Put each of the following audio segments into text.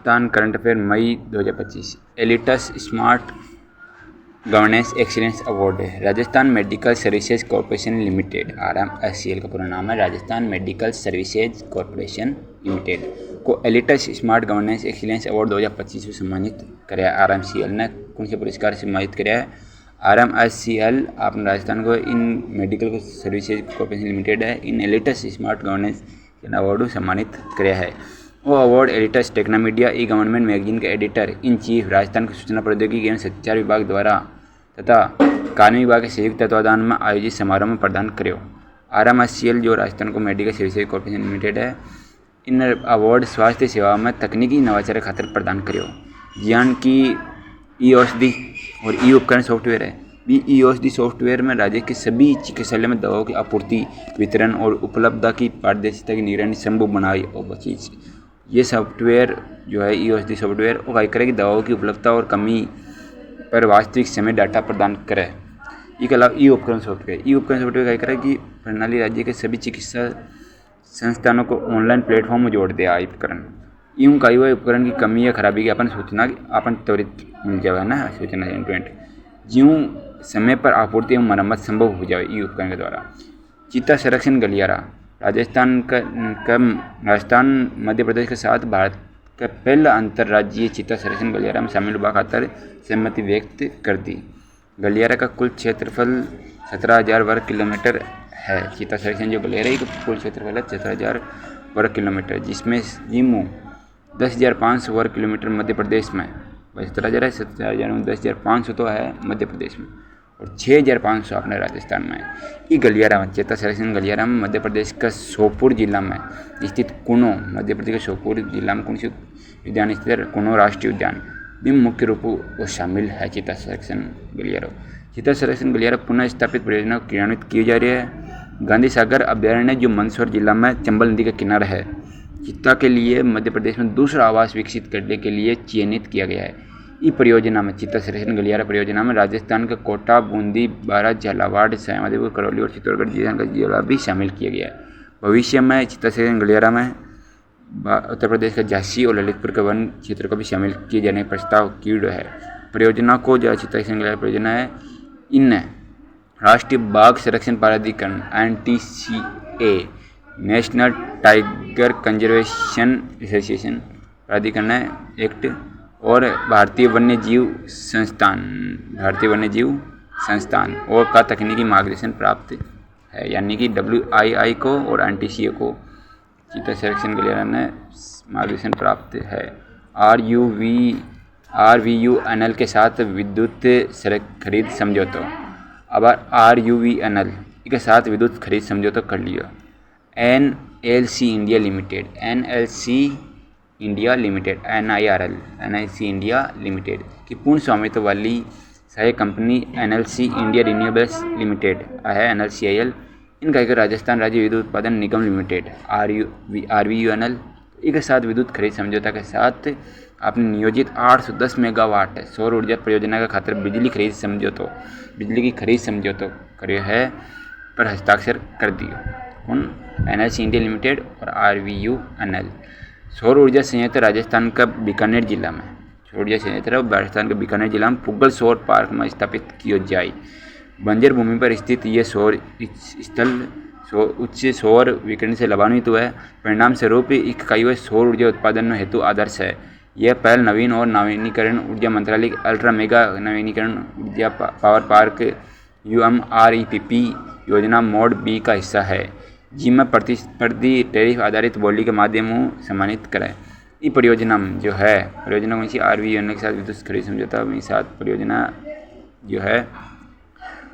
Rajasthan current affair मई 2025। Elitist smart governance excellence award है। Rajasthan medical services corporation limited RMSCL का पूरा नाम है, Rajasthan medical services corporation limited को elitist smart governance excellence award 2025 में सम्मानित कराया। RMSCL ने कौन से पुरस्कार से सम्मानित कराया है? RMSCL आपने राजस्थान को इन मेडिकल सर्विसेज कॉरपोरेशन लिमिटेड है इन एलिटस स्मार्ट गवर्नेंस अवार्ड सम्मानित कराया है। वो अवार्ड एलिटस टेक्नोमीडिया ई गवर्नमेंट मैगजीन के एडिटर इन चीफ राजस्थान के सूचना प्रौद्योगिकी एवं संचार विभाग द्वारा तथा कानूनी विभाग के संयुक्त तत्वाधान में आयोजित समारोह में प्रदान करो। RMSCL जो राजस्थान को मेडिकल सर्विसेज कॉरपोरेशन लिमिटेड है, इन अवार्ड स्वास्थ्य सेवा में तकनीकी नवाचार खातिर प्रदान करो। ज्ञान की ई औषधि और ई उपकरण सॉफ्टवेयर है। ई औषधि सॉफ्टवेयर में राज्य के सभी चिकित्सालय में दवाओं की आपूर्ति, वितरण और उपलब्धता की पारदर्शिता की निगरानी संभव बनाई और बची। ये सॉफ्टवेयर जो है ई औषधि सॉफ्टवेयर वो क्या करे कि दवाओं की उपलब्धता और कमी पर वास्तविक समय डाटा प्रदान करे। इसके अलावा ई उपकरण सॉफ्टवेयर क्या करे कि प्रणाली राज्य के सभी चिकित्सा संस्थानों को ऑनलाइन प्लेटफॉर्म में जोड़ दे। उपकरण यूँ कई हुए उपकरण की कमी या खराबी की अपन सूचना अपन त्वरित मिल जाए ना, सूचना इंटरनेट ज्यों समय पर आपूर्ति एवं मरम्मत संभव हो जाए ई उपकरण के द्वारा। चीता संरक्षण गलियारा राजस्थान मध्य प्रदेश के साथ भारत का पहला अंतर्राज्यीय चीता संरक्षण गलियारा में शामिल हुआ खातर सहमति व्यक्त कर दी। गलियारा का कुल क्षेत्रफल 17,000 वर्ग किलोमीटर है। चीता संरक्षण जो गलियारा है कुल क्षेत्रफल है 17,000 वर्ग किलोमीटर, जिसमें जीमू 10,500 वर्ग किलोमीटर मध्य प्रदेश में, 17,000 है, 17,000 10,500 तो है मध्य प्रदेश में और 6,500 अपने राजस्थान में। ये गलियारा में चेता संरक्षण गलियारा में मध्य प्रदेश का श्योपुर जिला में स्थित कुनो, मध्य प्रदेश के श्योपुर जिला में कौन सी उद्यान स्थित है? कुनो राष्ट्रीय उद्यान भी मुख्य रूप वो शामिल है। चीता संरक्षण गलियारा चीता संरक्षण गलियारा पुनः स्थापित परियोजना क्रियान्वित की जा रही है। गांधी सागर अभ्यारण्य जो मंदसौर जिला में चंबल नदी का किनारा है, चीता के लिए मध्य प्रदेश में दूसरा आवास विकसित करने के लिए चयनित किया गया है। इस परियोजना में चीता संरक्षण गलियारा परियोजना में राजस्थान का कोटा, बूंदी, बारां, झालावाड़, सवाईमाधोपुर, करौली और चित्तौड़गढ़ जिला का जिला भी शामिल किया गया है। भविष्य में चीता संरक्षण गलियारा में उत्तर प्रदेश का झांसी और ललितपुर के वन क्षेत्र को भी शामिल किए जाने का प्रस्ताव किया है। परियोजना को जो चीता संरक्षण गलियारा परियोजना है, इन राष्ट्रीय बाघ संरक्षण प्राधिकरण NTCA national tiger conservation association प्राधिकरण एक्ट और भारतीय वन्य जीव संस्थान और का तकनीकी मार्गदर्शन प्राप्त है, यानी कि WII को और NTCA को चीता संरक्षण गलियारा ने मार्गदर्शन प्राप्त है। RVUNL के साथ विद्युत खरीद समझौता। अब RUVNL के साथ विद्युत खरीद समझौता कर लिया। NLC इंडिया लिमिटेड की पूर्ण स्वामित्व वाली सहायक company NLC India renewables limited है, NLCIL। इनका एक राजस्थान राज्य विद्युत उत्पादन निगम लिमिटेड RVUNL के साथ विद्युत खरीद समझौता के साथ आपने नियोजित 810 मेगावाट सौर ऊर्जा परियोजना का खातिर बिजली की खरीद समझौता करे है पर हस्ताक्षर कर दिया। कौन? NLC इंडिया लिमिटेड और RVUNL। सौर ऊर्जा संयंत्र राजस्थान का बीकानेर जिला में पुगल सौर पार्क में स्थापित किया जाए। बंजर भूमि पर स्थित ये सौर स्थल उच्च सौर विकिरण से लाभान्वित हुआ है। परिणाम स्वरूप इकाई सौर ऊर्जा उत्पादन हेतु आदर्श है। यह पहल नवीन और नवीनीकरण ऊर्जा मंत्रालय के अल्ट्रा मेगा नवीनीकरण ऊर्जा पावर पार्क UMREPP योजना मोड B का हिस्सा है, जिसमें प्रतिस्पर्धी टैरिफ आधारित बोली के माध्यम से सम्मानित कराए। ये परियोजना जो है कौन सी? RVUNL के साथ विद्युत खरीद समझौता में साथ परियोजना जो है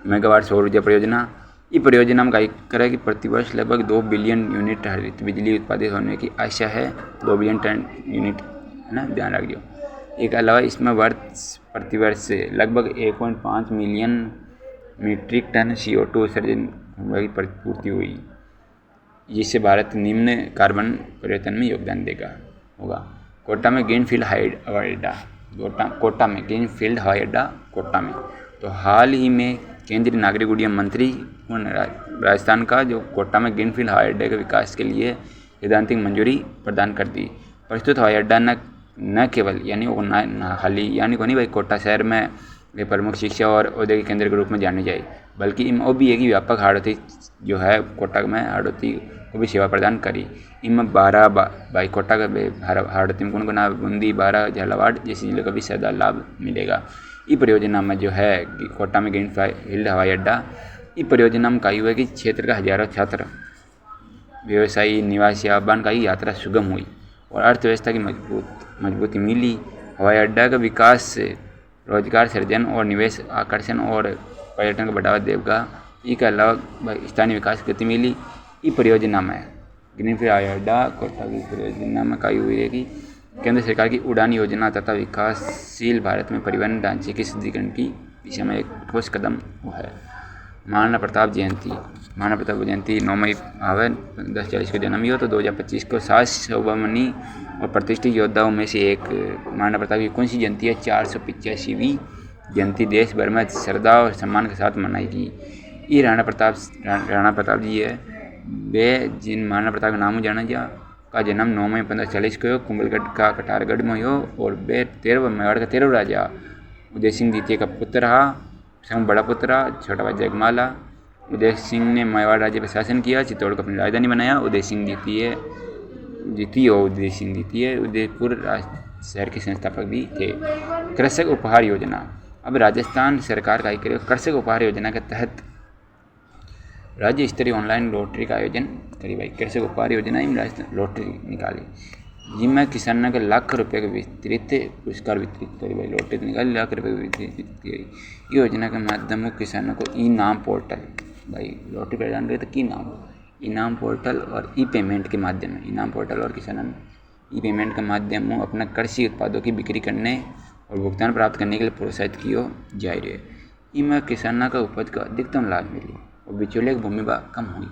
मेगावाट सौर ऊर्जा परियोजना। ये परियोजना में क्या करे कि प्रतिवर्ष लगभग 2 बिलियन यूनिट हरित बिजली उत्पादित होने की आशा है। 2 बिलियन टन यूनिट है ना, ध्यान रखियो। एक अलावा इसमें प्रतिवर्ष लगभग 1.5 मिलियन मीट्रिक टन CO2 उत्सर्जन की पूर्ति हुई, जिससे भारत निम्न कार्बन परिवर्तन में योगदान होगा। कोटा में ग्रीनफील्ड हवाई अड्डा कोटा में तो हाल ही में केंद्रीय नागरिक उड्डयन मंत्री राजस्थान का जो कोटा में ग्रीनफील्ड हवाई अड्डे के विकास के लिए सैद्धांतिक मंजूरी प्रदान कर दी। प्रस्तुत हवाई अड्डा न केवल यानी वो ना खाली यानी को नहीं भाई कोटा शहर में वे प्रमुख शिक्षा और औद्योगिक केंद्र के रूप में जानी जाए, बल्कि इनमें वो भी है कि व्यापक हाड़ौती जो है कोटा में हाड़ौती को भी सेवा प्रदान करी। इनमें 12 भाई कोटा का हाड़ौती में को ना बूंदी 12 झालावाड़ जैसी जिलों का भी सदा लाभ मिलेगा। ई परियोजना में जो है कोटा में ग्रीनफील्ड हवाई अड्डा, ई परियोजना में कही हुआ है कि क्षेत्र का हजारों छात्र व्यवसायी निवासी आह्वान का ही यात्रा सुगम हुई और अर्थव्यवस्था की मजबूती मिली। हवाई अड्डा का विकास से रोजगार सृजन और निवेश आकर्षण और पर्यटन को बढ़ावा देगा। इसके अलावा स्थानीय विकास की गति मिली। इस परियोजना में ग्रीनफील्ड हवाई अड्डा कोटा की परियोजना में कही हुई है कि केंद्र सरकार की उड़ान योजना तथा विकासशील भारत में परिवहन ढांचे के सुदृढ़ीकरण की दिशा में एक ठोस कदम है। महाराणा प्रताप जयंती 9 मई आवे 1040 को जन्म हुआ तो 2025 को 7 सौभमनी और प्रतिष्ठित योद्धाओं में से एक महाराणा प्रताप की कौन सी जयंती है? 485वीं जयंती देश भर में श्रद्धा और सम्मान के साथ मनाएगी। ये राणा प्रताप जी है वे जिन महाराणा प्रताप का नाम जाना जा का जन्म 9 मई 1540 को कुंभलगढ़ का कटारगढ़ में हो और वे 13 मेवाड़ का 13 राजा उदय सिंह द्वितीय का पुत्र रहा। संग बड़ा पुत्र रहा, छोटा भाई जगमाला। उदय सिंह ने मेवाड़ राज्य पर शासन किया, चित्तौड़ को अपनी राजधानी बनाया। उदय सिंह द्वितीय उदयपुर शहर के संस्थापक भी थे। कृषक उपहार योजना, अब राजस्थान सरकार का कृषक उपहार योजना के तहत राज्य स्तरीय ऑनलाइन लॉटरी का आयोजन करी। भाई कृषक उपहार योजना में राजस्थान लॉटरी निकाली जिसमें किसानों के लाख रुपये के विस्तृत पुरस्कार वितरित करी। भाई लॉटरी निकाली, लाख रुपये वितरित की। योजना के माध्यम से किसानों को ई नाम पोर्टल, भाई लॉटरी प्रदान करे तो की नाम इनाम पोर्टल और ई पेमेंट के माध्यम में इनाम पोर्टल और किसानों ई पेमेंट के माध्यम से अपना कृषि उत्पादों की बिक्री करने और भुगतान प्राप्त करने के लिए प्रोत्साहित किया जा रही है। इसमें किसानों का उपज का अधिकतम लाभ मिले और बिचौलिए की भूमिका कम हुई।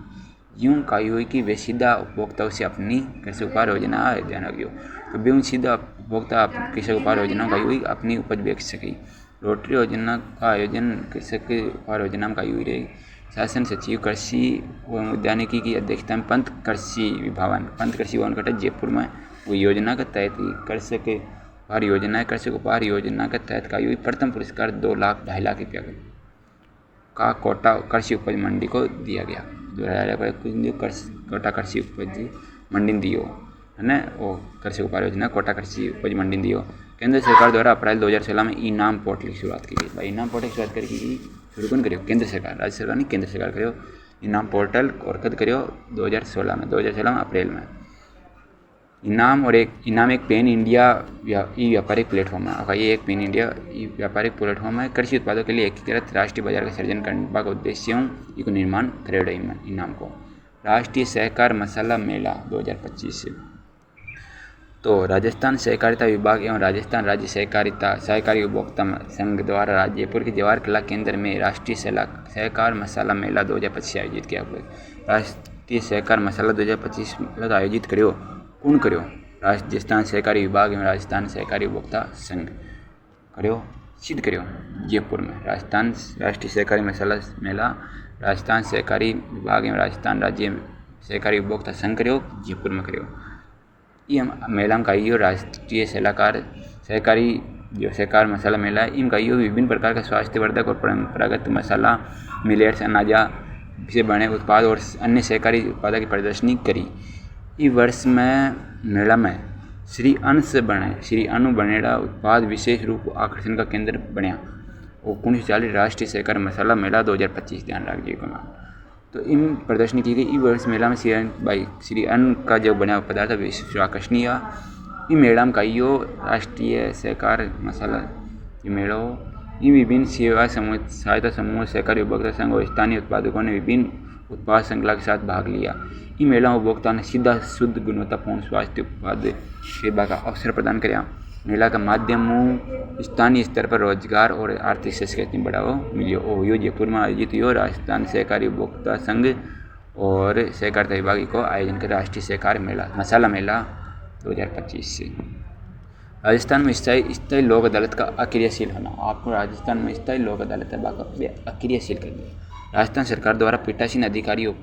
यूँ कही हुई कि वे सीधा उपभोक्ताओं से अपनी कृषि उपहार योजना आयोजन हो तो वे सीधा उपभोक्ता कृषक उपहार योजना कही हुई अपनी उपज बेच सकी। लॉटरी योजना का आयोजन कृषक उपहार योजना में कही हुई रही। शासन सचिव कृषि एवं उद्यानिकी की अध्यक्षता में पंत कृषि भवन कटा जयपुर में वो योजना के तहत कृषक उपहार योजना के तहत कही हुई प्रथम पुरस्कार 2,00,000 2.5 लाख रुपया का कोटा कृषि उपज मंडी को दिया गया। 2000 कोटा कृषि उपज मंडी दियो है ना, वो कृषि उपहार योजना कोटा कृषि उपज मंडी दियो। केंद्र सरकार द्वारा अप्रैल 2016 में ई नाम पोर्टल की शुरुआत की गई। भाई नाम पोर्टल की शुरुआत करके शुरू कौन करियो? केंद्र सरकार, राज्य सरकार नहीं, केंद्र सरकार करियो ई नाम पोर्टल और कद करियो 2016 में अप्रैल में। इनाम एक पेन इंडिया ई व्यापारिक प्लेटफॉर्म है। और ये एक पेन इंडिया ई व्यापारिक प्लेटफॉर्म है। कृषि उत्पादों के लिए एकीकृत राष्ट्रीय बाजार का सृजन करने का उद्देश्यों को निर्माण करेगा। इनाम को राष्ट्रीय सहकार मसाला मेला 2025 से तो राजस्थान सहकारिता विभाग एवं राजस्थान राज्य सहकारी उपभोक्ता संघ द्वारा जयपुर के जवाहर कला केंद्र में राष्ट्रीय सहकार मसाला मेला 2025 आयोजित किया हुआ है। राष्ट्रीय सहकार मसाला 2025 आयोजित करियो कौन करियो? राजस्थान सहकारी विभाग एवं राजस्थान सहकारी उपभोक्ता संघ सिद्ध करियो जयपुर में। राजस्थान राष्ट्रीय सहकारी मसाला मेला राजस्थान सहकारी विभाग एवं राजस्थान राज्य सहकारी उपभोक्ता संघ करियो जयपुर में करियो। ये मेला में कही राष्ट्रीय सहकारी जो सहकार मसाला मेला है इन कही विभिन्न प्रकार का स्वास्थ्यवर्धक और परंपरागत मसाला मिलेट्स अनाजा से बने उत्पाद और अन्य सहकारी उत्पादों की प्रदर्शनी करी। इस वर्ष में मेला में श्री अनु बनेड़ा उत्पाद विशेष रूप आकर्षण का केंद्र बना। और 1940 राष्ट्रीय सहकार मसाला मेला 2025 ध्यान रखिएगा। तो इन प्रदर्शनी की गई। इस वर्ष मेला में श्री अन्न का जो बना पदार्थ विशेष आकर्षणीय। ये मेला में कही राष्ट्रीय सहकार मसाला ये मेला हो। इन विभिन्न सहायता समूह सहकारी उपभोक्ता संघ और स्थानीय उत्पादकों ने विभिन्न उत्पाद श्रृंखला के साथ भाग लिया। इन मेला में उपभोक्ता ने सीधा शुद्ध गुणवत्तापूर्ण स्वास्थ्य उत्पाद सेवा का अवसर प्रदान किया। मेला का माध्यम स्थानीय स्तर पर रोजगार और आर्थिक संस्कृति बढ़ावा मिलियो। यो जयपुर में आयोजित हुई राजस्थान सहकारी उपभोक्ता संघ और सहकारिता विभाग को आयोजन कर राष्ट्रीय सहकार मसाला मेला 2025 से। राजस्थान में स्थायी लोक अदालत का अक्रियाशील होना। आपको राजस्थान में स्थायी लोक अदालत अक्रियाशील कर दिया। राजस्थान सरकार द्वारा पीठासीन अधिकारियों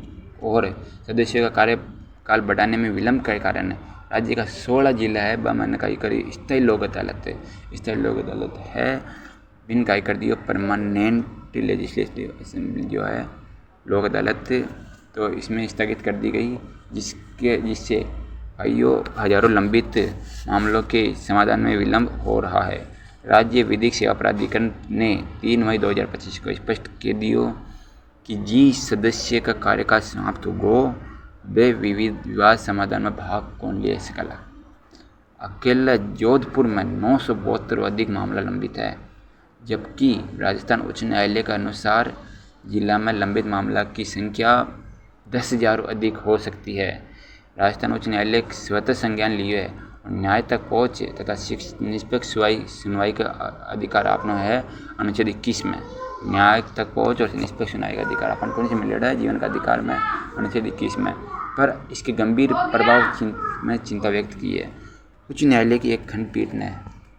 और सदस्यों का कार्यकाल बढ़ाने में विलंब के कारण राज्य का 16 जिला है मैंने कही करी स्थायी लोक अदालत है। स्थायी लोक अदालत है बिन कही कर दियो परमानेंट लेजिस्लेटिव असेंबली जो है लोक अदालत, तो इसमें स्थगित कर दी गई, जिससे कईयों हजारों लंबित मामलों के समाधान में विलंब हो रहा है। राज्य विधिक सेवा प्राधिकरण ने 3 मई 2025 को स्पष्ट कर दियो कि जिस सदस्य का कार्यकाल समाप्त हो वे विविध विवाद समाधान में भाग कौन ले सकला। अकेला जोधपुर में 972 अधिक मामला लंबित है, जबकि राजस्थान उच्च न्यायालय के अनुसार जिला में लंबित मामला की संख्या 10,000 अधिक हो सकती है। राजस्थान उच्च न्यायालय स्वतः संज्ञान लिए है और न्याय तक पहुँच तथा निष्पक्ष सुनवाई का अधिकार अपना है। अनुच्छेद 21 में न्याय तक पहुँच और निष्पक्ष सुनवाई का अधिकार अपन कौन से मिल रहा है, जीवन का अधिकार में अनुच्छेद 21 में, पर इसके गंभीर प्रभाव में चिंता व्यक्त की है। उच्च न्यायालय की एक खंडपीठ ने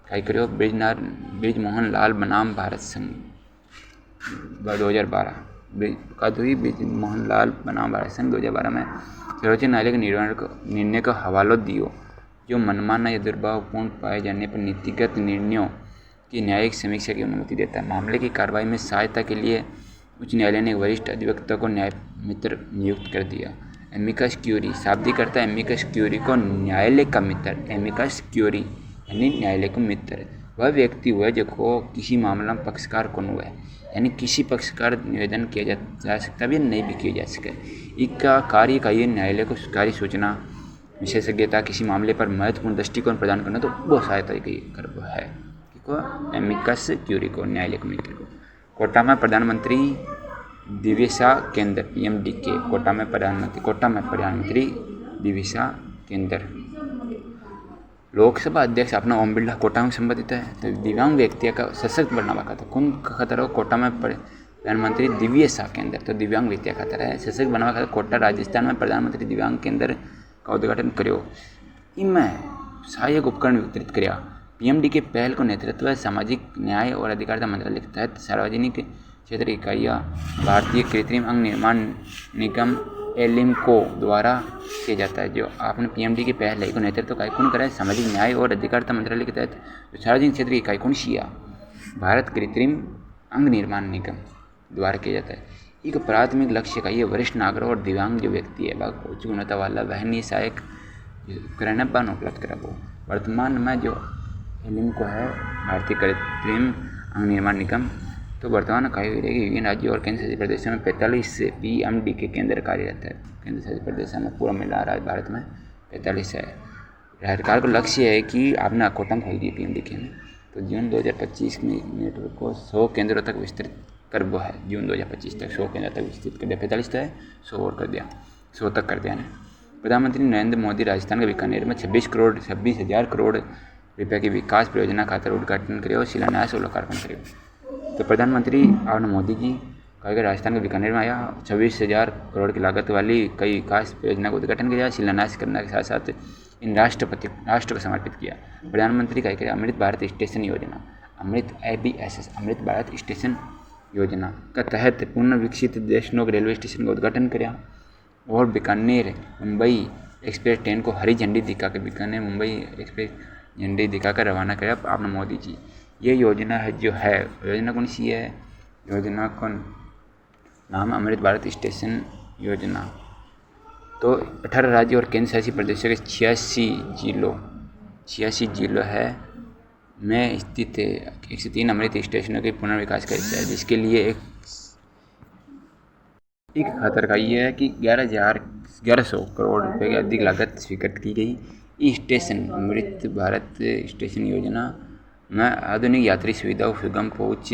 कई करो ब्रिजमोहन लाल बनाम भारत संघ 2012 ब्रिजमोहन लाल बनाम भारत संघ 2012 में सर्वोच्च न्यायालय के निर्णय का हवाला दियो, जो मनमाना या दुर्भावपूर्ण पाए जाने पर नीतिगत निर्णयों की न्यायिक समीक्षा की अनुमति देता है। मामले की कार्रवाई में सहायता के लिए उच्च न्यायालय ने वरिष्ठ अधिवक्ता को न्याय मित्र नियुक्त कर दिया। एमिकस क्यूरी शाब्दिक करता है एमिकस क्यूरी को न्यायालय का मित्र। एमिकस क्यूरी यानी न्यायालय का मित्र वह व्यक्ति हुआ जो को किसी मामला में पक्षकार कौन हुआ है, यानी किसी पक्षकार निवेदन किया जा सकता भी नहीं भी किया जा सके। इसका कार्य का ये न्यायालय को कार्य सूचना विशेषज्ञता किसी मामले पर महत्वपूर्ण दृष्टिकोण प्रदान करना, तो वो सहायता की कर है को एमिकस क्यूरी को न्यायालय के मित्र को। कोटा में प्रधानमंत्री दिव्यसा केंद्र PMDK कोटा में प्रधानमंत्री दिव्यसा केंद्र। लोकसभा अध्यक्ष अपना ओम बिरला कोटा में संबंधित है, तो दिव्यांग व्यक्ति का सशक्त बनावा खाता कौन खतर हो कोटा में प्रधानमंत्री दिव्यसा केंद्र, तो दिव्यांग व्यक्ति का खतर है सशक्त बनावा खाता कोटा राजस्थान में प्रधानमंत्री दिव्यांग केंद्र का उद्घाटन करो। इनमें सहायक उपकरण वितरित कराया। PMDK पहल को नेतृत्व सामाजिक न्याय और अधिकारिता मंत्रालय के तहत सार्वजनिक क्षेत्र इकाइयाँ भारतीय कृत्रिम अंग निर्माण निगम एलिम्को द्वारा किया जाता है। जो आपने PMDK पहल है को नेतृत्व कौन करा है, सामाजिक न्याय और अधिकारिता मंत्रालय के तहत जो सार्वजनिक क्षेत्र की इकाई कौन सी भारत कृत्रिम अंग निर्माण निगम द्वारा किया जाता है। एक प्राथमिक लक्ष्य का ये वरिष्ठ नागरिक और दिव्यांग जो व्यक्ति है वह उच्च गुणवत्ता वाला वहनीय सहायक उपकरण उपलब्ध करा। वो वर्तमान में जो एलिम्को है भारतीय कृत्रिम अंग निर्माण निगम, तो वर्तमान कार्य रहेगी विभिन्न राज्यों और केंद्र शासित प्रदेशों में 45 PMDK केंद्र कार्यरत है। केंद्र शासित प्रदेशों में पूरा मिला रहा है, भारत में 45 है। सरकार को लक्ष्य है कि आपने कोटा खोल दिए PMDK में, तो जून 2025 में नेटवर्क को 100 केंद्रों तक विस्तृत कर वो है। जून 2025 तक 100 केंद्र तक विस्तृत कर दिया, 45 तो है 100 और कर दिया, 100 तक कर दिया। प्रधानमंत्री नरेंद्र मोदी राजस्थान के बीकानेर में 26,000 करोड़ रुपये की विकास परियोजना खातर उद्घाटन करे और शिलान्यास और लोकार्पण करे। तो प्रधानमंत्री और मोदी जी कहा राजस्थान के बीकानेर में आया 26,000 करोड़ की लागत वाली कई विकास परियोजना का उद्घाटन किया, शिलान्यास करने के साथ साथ इन राष्ट्र को समर्पित किया। प्रधानमंत्री कहा अमृत भारत स्टेशन योजना, ABSS अमृत भारत स्टेशन योजना का तहत पुनर्विकसित देशनोक रेलवे स्टेशन का उद्घाटन किया और बीकानेर मुंबई एक्सप्रेस ट्रेन को हरी झंडी दिखाकर बीकानेर मुंबई एक्सप्रेस झंडी दिखाकर रवाना किया आपने मोदी जी। ये योजना है जो है योजना कौन सी है, योजना का नाम अमृत भारत स्टेशन योजना। तो 18 राज्य और केंद्र शासित प्रदेशों के 86 जिलों है में स्थित 103 अमृत स्टेशनों के पुनर्विकास का हिस्सा है, जिसके लिए एक खातर का ये है कि 1100 करोड़ रुपए की अधिक लागत स्वीकृत की गई। इस स्टेशन अमृत भारत स्टेशन योजना में आधुनिक यात्री सुविधा और सुगम पहुँच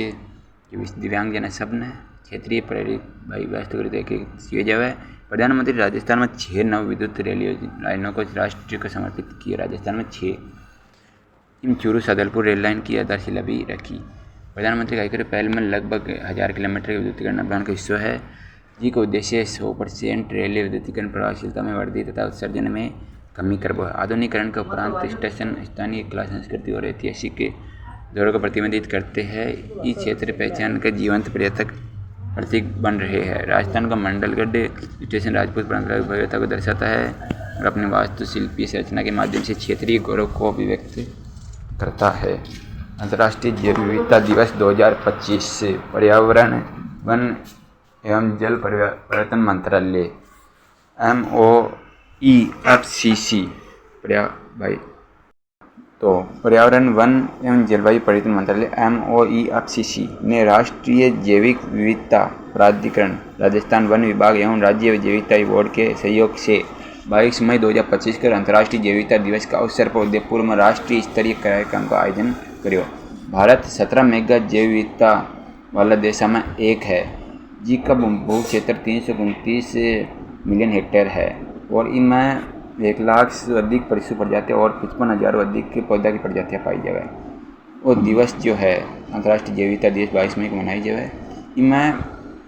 दिव्यांगजन सब ने क्षेत्रीय प्रेरित भाई व्यवस्था किया जाए। प्रधानमंत्री राजस्थान में 6 नव विद्युत रेल लाइनों को राष्ट्र को समर्पित किया। राजस्थान में 6 चूरू सदलपुर रेल लाइन की आधारशिला भी रखी। प्रधानमंत्री कार्यक्रम पहल में लगभग 1000 किलोमीटर के विद्युतीकरण अभियान का हिस्सा है, जिसका उद्देश्य 100% रेलवे विद्युतीकरण प्रभावशीलता में वृद्धि तथा उत्सर्जन में कमी करना है। आधुनिकीकरण के उपरांत स्टेशन स्थानीय कला संस्कृति और ऐतिहासिक दौरों का प्रतिनिधित्व करते हैं। इस क्षेत्र पहचान का जीवंत पर्यटक प्रतीक बन रहे हैं। राजस्थान का मंडलगढ़ स्टेशन राजपूत परंपरा की भव्यता को दर्शाता है। और अपने वास्तुशिल्पीय संरचना के माध्यम से क्षेत्रीय गौरव को अभिव्यक्त करता है। अंतर्राष्ट्रीय जैव विविधता दिवस 2025 से पर्यावरण, वन एवं जल परिवर्तन मंत्रालय MOEFCC पर्यावरण, वन एवं जलवायु परिवर्तन मंत्रालय MOEFCC ने राष्ट्रीय जैविक विविधता प्राधिकरण, राजस्थान वन विभाग एवं राज्य जैव विविधता बोर्ड के सहयोग से 22 मई 2025 को अंतर्राष्ट्रीय जैव विविधता दिवस का अवसर पर उदयपुर में राष्ट्रीय स्तरीय कार्यक्रम का आयोजन करियो। भारत 17 मेगा जैव विविधता वाला देशों में एक है, जिसका भू क्षेत्र 329 मिलियन हेक्टेयर है और इनमें 1 लाख से अधिक पशु प्रजातियाँ और 55,000 अधिक के पौधा की प्रजातियाँ पाई जाए। और दिवस जो है अंतर्राष्ट्रीय जैव विविधता दिवस 22 मई को मनाई जाए। इनमें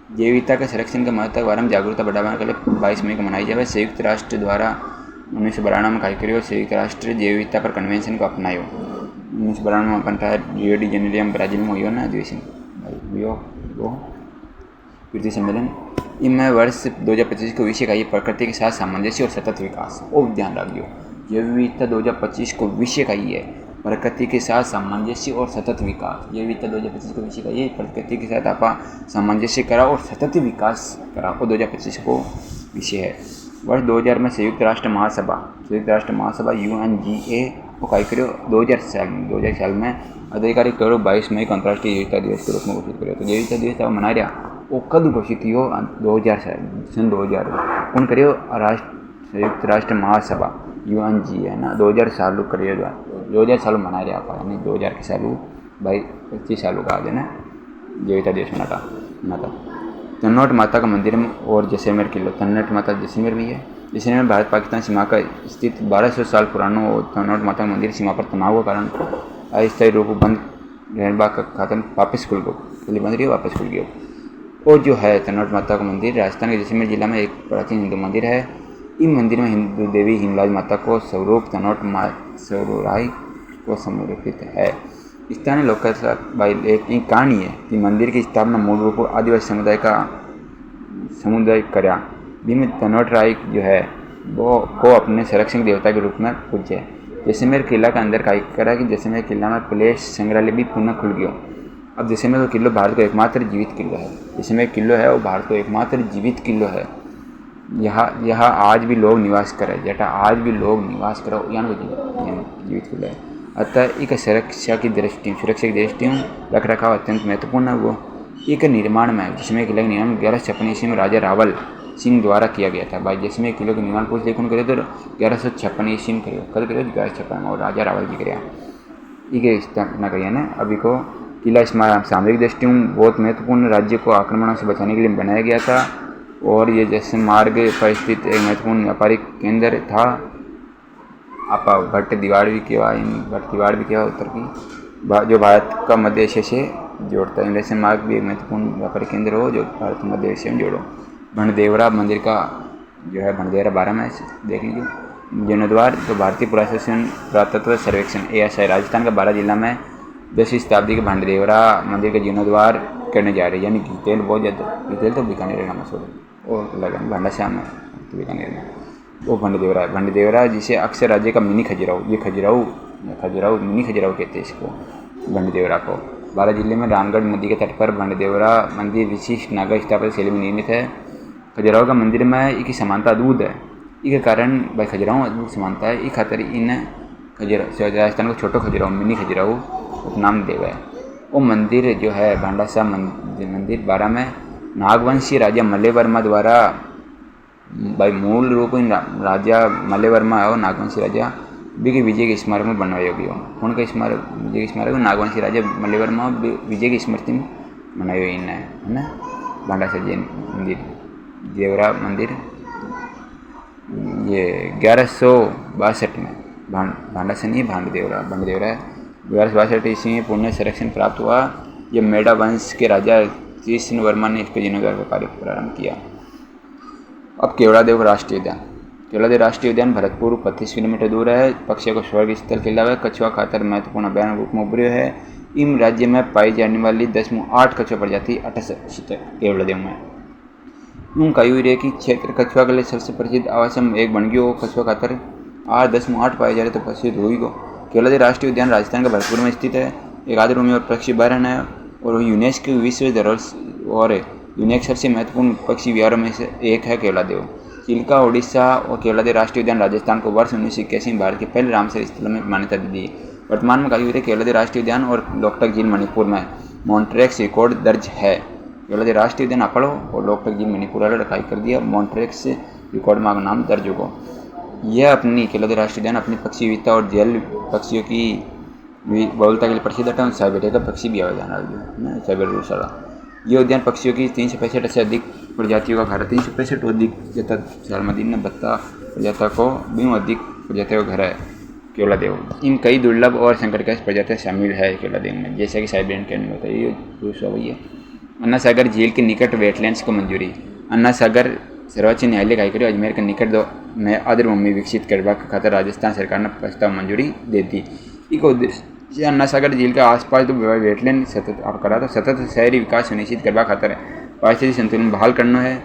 जैव विविधता के संरक्षण के महत्व के बारे में जागरूकता बढ़ाने के लिए 22 मई को मनाई जाए। संयुक्त राष्ट्र द्वारा 1992 में कार्य करियो संयुक्त राष्ट्र जैव विविधता पर कन्वेंशन को अपनायो। 1992 में अपन था रियो डी जेनेरियो ब्राजील में हुई ना अधिवेशन पृथ्वी सम्मेलन। इनमें वर्ष 2025 को विषय का ये प्रकृति के साथ सामंजस्य और सतत विकास। और ध्यान रखियो जैव विविधता 2025 को विषय का ये है प्रकृति के साथ सामंजस्य और सतत विकास। जैव विविधता 2025 को विषय का ये प्रकृति के साथ आप सामंजस्य करा और सतत विकास करा और 2025 को विषय है। वर्ष 2000 में संयुक्त राष्ट्र महासभा UNGA को कार्य करियो 2000 साल में आधिकारिक तौर 22 मई को अंतर्राष्ट्रीय जैव विविधता दिवस के रूप में घोषित करियो। तो जैव विविधता दिवस मना रहा वो कद घोषित हो 2000 कौन करियो संयुक्त राष्ट्र महासभा UNGA है ना 2000 साल करियो 2000 साल मना रहा आप यानी 2000 के साल 25 सालों का आज है ना जैव विविधता दिवस मनाता। तन्नोट माता का मंदिर और जैसलमेर किला। तन्नोट माता जैसलमेर में है। जैसलमेर भारत पाकिस्तान सीमा का स्थित 1200 साल पुराना तन्नोट माता मंदिर सीमा पर तनाव के कारण अस्थायी रूप बंद रहने का खातर वापस खुल गया। पहले बंद रही वापस खुल गया। और जो है तन्नोट माता का मंदिर राजस्थान के जैसलमेर जिला में एक प्राचीन हिंदू मंदिर है। इस मंदिर में हिंदू देवी हिंगलाज माता को स्वरूप तन्नोट सौराई को समर्पित है। स्थानीय लोककथा एक कहानी है कि मंदिर की स्थापना मूल रूप से आदिवासी समुदाय करा भीम तन्नोट राय जो है वो को अपने संरक्षक देवता के रूप में पूजे। जैसलमेर किला का अंदर कार्य करा कि जैसलमेर किला में प्लेस संग्रहालय भी पुनः खुल गया। अब जैसलमेर का किलो भारत का एकमात्र जीवित किलो है। जैसलमेर किलो है वो भारत का एकमात्र जीवित किलो है। यहाँ आज भी लोग निवास करे आज भी लोग निवास करो यहाँ जीवित किलो है। अतः एक सुरक्षा की दृष्टि रख रखाव अत्यंत महत्वपूर्ण है। वो एक निर्माण में जैसलमेर किले का निर्माण 1156 ईस्वी में राजा रावल सिंह द्वारा किया गया था। भाई जैसलमेर किले के निर्माण पूछ देखो करे तो 1156 ईस्वी में करियो कल करियो 1156 में और राजा रावल जी कराया ये स्थापना करिए ना। अभी को किला सामरिक दृष्टि बहुत महत्वपूर्ण राज्य को आक्रमणों से बचाने के लिए बनाया गया था और ये जैसे मार्ग पर स्थित एक महत्वपूर्ण व्यापारिक केंद्र था। आप भट्ट दीवार भी किया उत्तर की जो भारत का मध्य एशिया से जोड़ता है। जैसे मार्ग भी एक महत्वपूर्ण व्यापारिक केंद्र हो जो भारत मध्य एशिया में जोड़ो। भंडदेवरा मंदिर का जो है भंडदेवरा 12 में देख लीजिए। जीर्णोद्वार तो भारतीय पुरातत्व सर्वेक्षण ASI राजस्थान का 12 जिला में 10वीं शताब्दी के भंडदेवरा मंदिर का जीर्णोद्वार करने जा रहे हैं। यानी डिटेल बहुत ज़्यादा डिटेल तो बीकानेर का मशहूर है और लगा भांडाशाह में तो बीकानेर में वो भंडदेवरा जिसे अक्सर राज्य का मिनी खजुराहो ये खजुराहो मिनी खजुराहो कहते हैं इसको भंडदेवरा को। 12 जिले में रामगढ़ नदी के तट पर भंडदेवरा मंदिर विशिष्ट नागर स्थापत्य शैली में निर्मित है। खजुराहो का मंदिर में एक समानता अद्भुत है। इसके कारण भाई खजुराहो अद्भुत समानता है। इस खातर इन राजस्थान को छोटो खजुराहो मिनी खजुराहो उपनाम देव है। वो मंदिर जो है भांडाशाह मंदिर 12 में नागवंशी राजा मल्लवर्मा द्वारा भाई मूल रूप राजा मल्लवर्मा और नागवंशी राजा विजय के स्मारक में बनवाया गया। उनका स्मारक विजय के स्मारक नागवंशी राजा मल्लवर्मा विजय की स्मृति में बनाया इन है ना। भांडाशाह जैन मंदिर देवरा मंदिर ये 1162 में भांडाशाह नहीं भंडदेवरा 1262 ईस्वी में पुण्य संरक्षण प्राप्त हुआ। ये मेड़ा वंश के राजा कृष्ण वर्मा ने इसके जीर्णोद्धार का कार्य प्रारंभ किया। अब केवड़ादेव राष्ट्रीय उद्यान। केवड़ादेव राष्ट्रीय उद्यान भरतपुर 25 किलोमीटर दूर है। पक्षियों को स्वर्ग स्थल के अलावा कछुआ खातर महत्वपूर्ण अभ्यारण्य रूप में उभरे है। इन राज्य में पाई जाने वाली 10 8 कछुआ प्रजाति 28 केवड़ादेव में। यूँ कायूरे की क्षेत्र कछुआ के लिए सबसे प्रसिद्ध आवास में एक बन गयो। कछुआ खातर 8.8 पाए जा रहे तो प्रसिद्ध हुई गो। केवलादेव राष्ट्रीय उद्यान राजस्थान के भरतपुर में स्थित है। एक आर्द्रभूमि और पक्षी अभयारण्य है और यूनेस्को विश्व धरोहर और यूनेस्को सबसे महत्वपूर्ण पक्षी विहारों में से एक है केवलादेव। चिल्का उड़ीसा और केवलादेव राष्ट्रीय उद्यान राजस्थान को वर्ष 1981 में भारत के पहले रामसर स्थलों में मान्यता दी है। वर्तमान में कायूरे केवलादेव राष्ट्रीय उद्यान और लोकटक झील मणिपुर में मॉन्ट्रेक्स रिकॉर्ड दर्ज है। केवलादेव राष्ट्रीय उद्यान अपड़ो और लोकटक झील मणिपुर वाले रखाई कर दिया। मॉन्ट्रेक्स रिकॉर्ड में नाम दर्ज होगा। यह अपनी केवलादेव राष्ट्रीय उद्यान अपनी पक्षी विविधता और जल पक्षियों की बहुलता के लिए प्रसिद्ध है। साइबेरिया का पक्षी भी आवेदन साइबेरिया। यह उद्यान पक्षियों की 365 से अधिक प्रजातियों का घर है। 365 अधिक जता सालमदीन ने 72 प्रजातियों को 20 अधिक प्रजातियों का घर है केवलादेव। इन कई दुर्लभ और संकटग्रस्त प्रजातियाँ शामिल है केवलादेव में, जैसे कि साइबेरियन कैमल होता है। ये दूसरा वही है। अन्ना सागर झील के निकट वेटलैंड्स को मंजूरी। अन्ना सागर सर्वोच्च न्यायालय का हाईकोर्ट अजमेर के निकट में आर्द्रभूमि विकसित करने की खातिर राजस्थान सरकार ने प्रस्ताव मंजूरी दे दी। एक उद्देश्य अन्ना सागर झील के आसपास तो वेटलैंड सतत शहरी विकास सुनिश्चित करने खातिर पारिस्थितिक संतुलन बहाल करना है।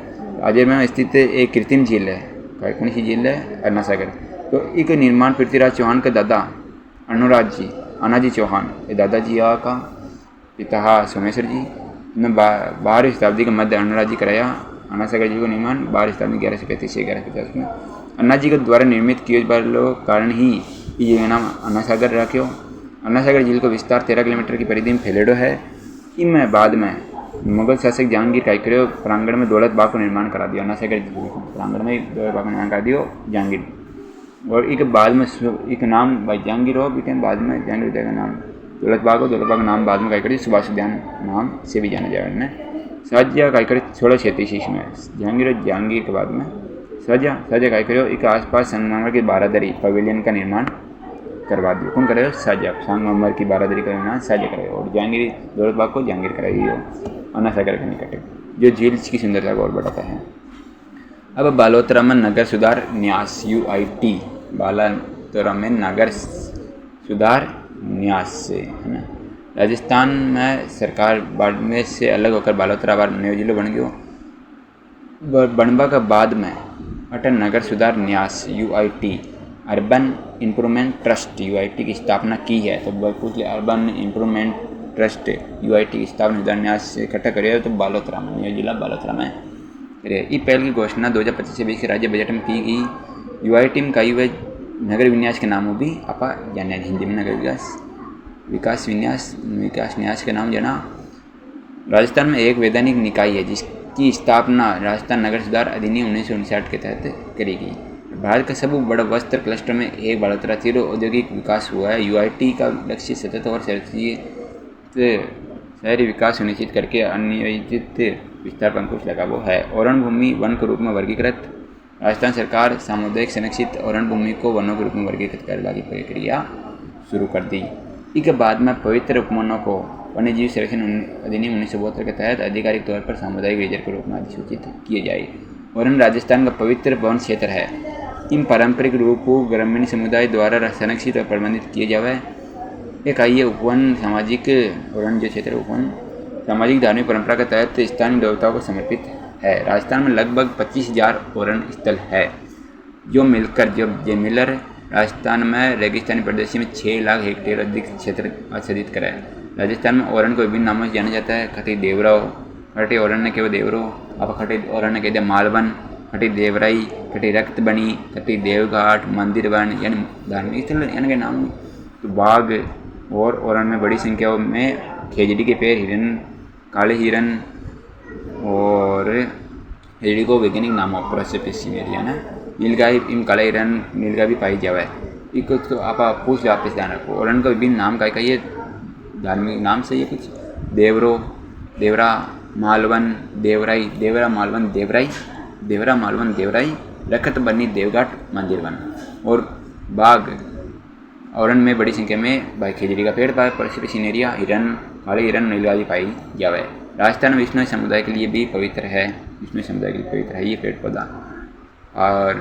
अजमेर में स्थित एक कृत्रिम झील है। कौन सी झील है? अन्ना सागर। तो एक निर्माण पृथ्वीराज चौहान के दादा अनाजी चौहान, ये दादाजी का पिता सोमेश्वर जी ने 12वीं शताब्दी के मध्य अनुराग जी कराया। अन्ना सागर झील का निर्माण 12वीं शताब्दी 1135 से 1150 में अन्ना जी के द्वारा निर्मित किए वाले कारण ही ये नाम अन्ना सागर रखो। अन्ना सागर झील का विस्तार 13 किलोमीटर की परिधि में फैलेडो है। इनमें बाद में मुगल शासक जहांगीर कायकरे प्रांगण में दौलत बाग का निर्माण करा दिया। अन्ना सागर प्रांगण में दौलत बाग का निर्माण करा दिया जहांगीर। और एक बाद में एक नाम भाई जहांगीर हो, बाद में जहांगीर का नाम दौलत बाग हो। दौलत बाग का नाम बाद में कायकरे सुभाष उद्यान नाम से भी जाना जाएगा। इनमें शाहजहाँ कायकरे 1636 में जहांगीर के बाद में शाहजहाँ कायकरे एक आसपास संगमरमर की बारादरी पवेलियन का निर्माण करवा दिया। कौन करेगा? शाहजहाँ। संगमरमर की बारादरी का निर्माण शाहजहाँ करेगा और जहांगीर दौलत बाग को जहांगीर कराएगी अन्ना सागर के निकट, जो झील की सुंदरता को और बढ़ाता है। अब बालोतरा में नगर सुधार न्यास UIT, बालोतरा में नगर सुधार न्यास से है ना। राजस्थान में सरकार बाड़मेर से अलग होकर बालोतरा बार नयो जिलो बन गयो। बनबा के बाद में अटल नगर सुधार न्यास UIT urban improvement trust UIT की स्थापना की है। तो पूछ लिया अर्बन इम्प्रूवमेंट ट्रस्ट UIT की स्थापना सुधार न्यास से इकट्ठा करिए तो बालोतरा में, नया जिला बालोतरा में करे। इस पहल की घोषणा 2025-26 के राज्य बजट में की गई। UIT में कई हुए नगर विन्यास के नामों भी आपा जाने हिंदी में नगर विकास न्यास के नाम जाना। राजस्थान में एक वैधानिक निकाय है जिसकी स्थापना राजस्थान नगर सुधार अधिनियम 1959 के तहत करी गई। भारत का सबसे बड़ा वस्त्र क्लस्टर में एक बालोतरा तीव्र औद्योगिक विकास हुआ है। UIT का लक्ष्य सतत और शहरी विकास सुनिश्चित करके अनियोजित विस्तार पर अंकुश लगा वो है। अरण्य भूमि वन के रूप में वर्गीकृत। राजस्थान सरकार सामुदायिक संरक्षित अरण्य भूमि को वनों के रूप में वर्गीकृत करने की प्रक्रिया शुरू कर दी। इसके बाद में पवित्र उपवनों को वन्यजीव संरक्षण अधिनियम 1972 के तहत आधिकारिक तौर पर सामुदायिक रिजर्व के रूप में अधिसूचित किए जाए। अरण्य राजस्थान का पवित्र वन क्षेत्र है। इन पारंपरिक रूप को ग्रामीण समुदाय द्वारा संरक्षित और प्रबंधित किए जावे। एक आइए उपवन सामाजिक अरण्य जो क्षेत्र उपवन सामाजिक धार्मिक परंपरा के तहत स्थानीय देवताओं को समर्पित है। राजस्थान में लगभग 25,000 अरण्य स्थल है जो मिलकर राजस्थान में रेगिस्तानी प्रदेश में 6 लाख हेक्टेयर अधिक क्षेत्र आच्छादित करे। राजस्थान में अरण्य को विभिन्न नामों से जाना जाता है। खटी देवराव, खटी अरण्य केवल देवरो, आप खटी अरण्य कहते हैं मालवन, खटी देवराई, खटी रक्तबनी, खटी देवघाट, मंदिर वन यानी धार्मिक स्थल यानी के नाम। तो बाघ और अरण्य में बड़ी संख्या में खेजड़ी के पेड़, हिरन, काले हिरन और हिरणी को वैज्ञानिक नामों पर है ना। नीलगाय इन काला हिरन नीलगाय भी पाई जावे। एक तो आप पूछ लो, वापस ध्यान रखो। अरण्य का विभिन्न नाम का ये धार्मिक नाम से ये कुछ देवरो, देवरा, मालवन, देवराई, देवरा मालवन देवराई, देवरा मालवन देवराई, रखत बनी देवघाट मंदिर वन। और बाघ अरण्य में बड़ी संख्या में भाई खेजड़ी का पेड़ पाए, परिसीन एरिया, हिरन, काले हिरन, नीलगाय पाई जावे। राजस्थान में विष्णु समुदाय के लिए भी पवित्र है। विष्णु समुदाय के लिए पवित्र है ये पेड़ पौधा। और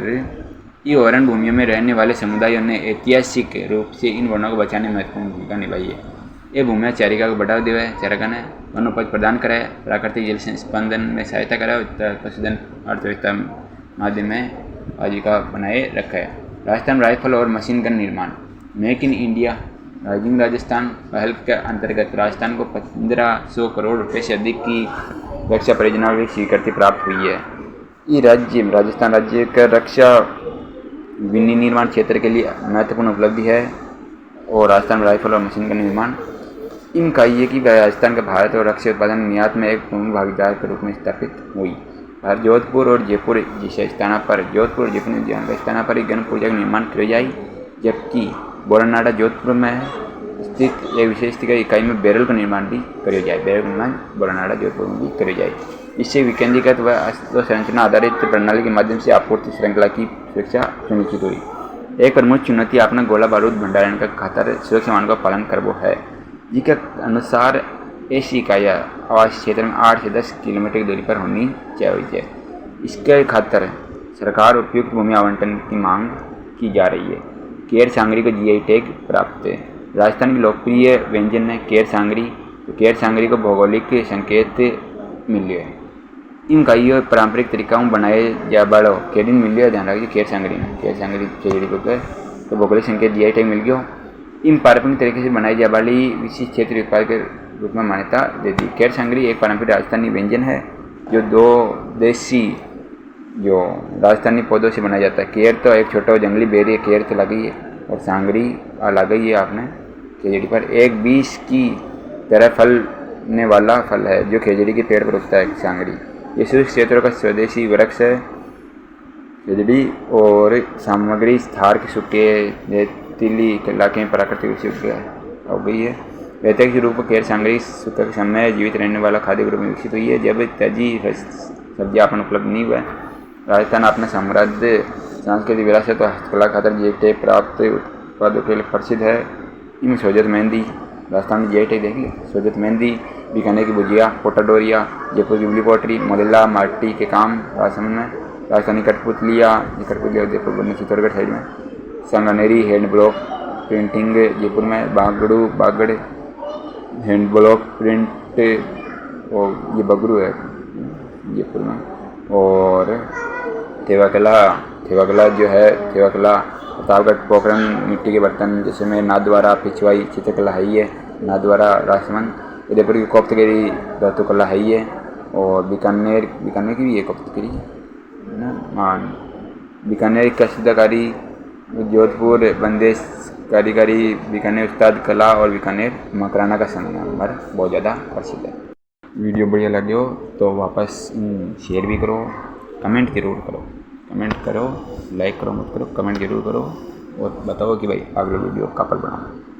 ये अरण्य भूमियों में रहने वाले समुदायों ने ऐतिहासिक रूप से इन वर्णों को बचाने में महत्वपूर्ण भूमिका निभाई है। ये भूमि चारिका को बढ़ावा देवे चारागान वनोपज प्रदान करे, प्राकृतिक जल स्पंदन में सहायता करे, पशुधन अर्थव्यवस्था माध्यम में आजीविका बनाए रखे। राजस्थान राइफल और मशीन गन निर्माण। Make in India rising Rajasthan पहल के अंतर्गत राजस्थान को 1500 करोड़ रुपए से अधिक की रक्षा परियोजनाओं की स्वीकृति प्राप्त हुई है। ये राजस्थान राज्य का रक्षा विनिर्माण क्षेत्र के लिए महत्वपूर्ण उपलब्धि है और राजस्थान राइफल और मशीन गन निर्माण इन इकाई की राजस्थान का भारत और रक्षा उत्पादन निर्यात में एक प्रमुख भागीदार के रूप में स्थापित हुई। भारत जोधपुर और जयपुर जैसे स्थानों पर स्थानों पर गन पूजा का निर्माण किया जाए, जबकि बोरनाडा जोधपुर में स्थित एक विशेष इकाई में बैरल का निर्माण भी किया जाए। बैरल का निर्माण बोरनाडा जोधपुर में भी किया जाए। इससे विकेंद्रीकृत व संरचना आधारित प्रणाली के माध्यम से आपूर्ति श्रृंखला की सुरक्षा सुनिश्चित हुई। एक प्रमुख चुनौती अपना गोला बारूद भंडारण का खातर सुरक्षा मानकों का पालन करना है, जिसके अनुसार ऐसी इकाइयाँ आवास क्षेत्र में 8 से 10 किलोमीटर की दूरी पर होनी चाहिए। इसके खातर सरकार उपयुक्त भूमि आवंटन की मांग की जा रही है। केर सांगरी को GI टैग प्राप्त है। राजस्थान की लोकप्रिय व्यंजन है केर सांगरी। तो केर सांगरी को भौगोलिक संकेत मिले। इन इकाइयों पारंपरिक तरीकों में बनाए जा बड़ो केडिन मिल गया। ध्यान रखिए केर सांगरी खिचड़ी को तो भौगोलिक संकेत GI टैग मिल गया। इन पारंपरिक तरीके से बनाई जा वाली विशिष्ट क्षेत्रीय उत्पाद के रूप में मान्यता दे दी। केर सांगरी एक पारंपरिक राजस्थानी व्यंजन है जो 2 देसी राजस्थानी पौधों से बनाया जाता है। केर तो एक छोटा जंगली बेरी है, केर तो लगी है, और सांगरी लगी है आपने खिचड़ी पर। एक 20 की तरह फलने वाला फल है जो खिचड़ी के पेड़ पर उगता है। सांगरी ये शुष्क क्षेत्रों का स्वदेशी वृक्ष है। खिचड़ी और सामग्री थार के सूखे रेतीली इलाके में प्राकृतिक रूप से हो गई है। वैतनिक रूप में केर सांगरी सूखा के समय जीवित रहने वाला खाद्य के रूप में विकसित हुई है। जब ताजी सब्जियां अपन उपलब्ध नहीं हुआ। राजस्थान अपने समृद्ध सांस्कृतिक विरासत और हस्तकला खातर GI टैग प्राप्त उत्पादों के लिए प्रसिद्ध है। इनमें सोजत मेहंदी, राजस्थान में GI टैग देख लिया। सोजत मेहंदी, बीकानेर की भुजिया, पोटाडोरिया, जयपुर की बिजली पॉटरी, मोदेला माटी के काम राजस्थान में, राजस्थानी कठपुतलिया जयपुर चित्तौड़गढ़ साइड में, Sanganeri hand block printing Jaipur में, बागड़ हैंड ब्लॉक प्रिंट और ये बगरू है जयपुर में, और थेवाकला जो है प्रतापगढ़ पोखरण मिट्टी के बर्तन जैसे में नाथद्वारा पिछवाई चित्रकला है ही है। नाथद्वारा राजसमंद उदयपुर की कोप्तगिरी धातुकला है ही है। और बीकानेर की भी है कोप्तगिरी ना। बीकानेर की कशीदाकारी, जोधपुर बंदेश कारीगरी, बीकानेर उस्ताद कला और बीकानेर मकराना का संगमरमर बहुत ज़्यादा प्रसिद्ध है। वीडियो बढ़िया लगे हो तो वापस शेयर भी करो, कमेंट जरूर करो, लाइक करो मत करो, कमेंट जरूर करो और बताओ कि भाई अगला वीडियो कब बनाऊँ।